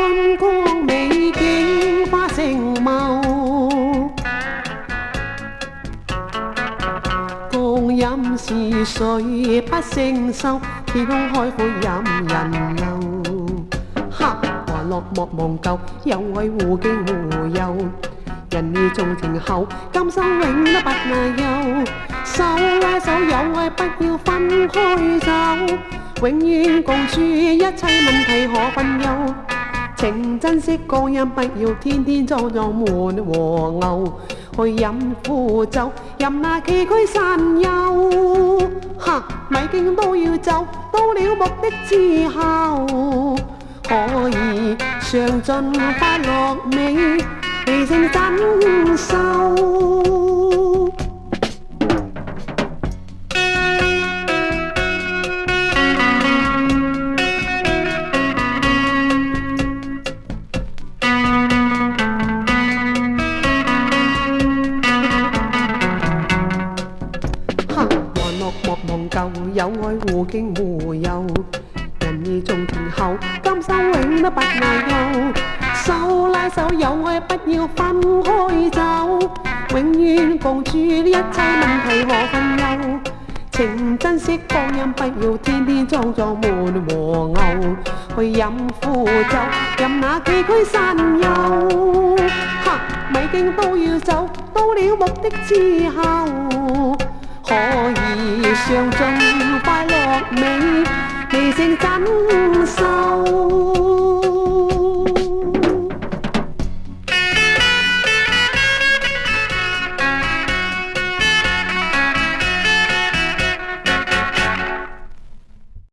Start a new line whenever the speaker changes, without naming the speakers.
春光美景花盛茂，共飲是水不勝收，天空海闊任人流。哈！還樂莫忘舊，有愛互敬互佑。人意重情厚，今生永都不內休。手拉手有愛，不要分開走，永遠共處，一切問題可分憂。情珍惜光陰，不要天天裝作悶和牛。去飲苦酒，任那崎嶇山丘。哈！咪經都要走，到了目的之後，可以嘗盡快樂美，未成真修。莫忘舊，有愛互敬互佑。人意重情厚，今生永都不內休。手拉手有愛，不要分開走，永遠共處，一切問題可分憂。情珍惜光陰，不要天天裝作悶和牛。去飲苦酒，任那崎嶇山丘。哈！咪經都要走，到了目的之後，可以嘗盡快樂美，未成真修。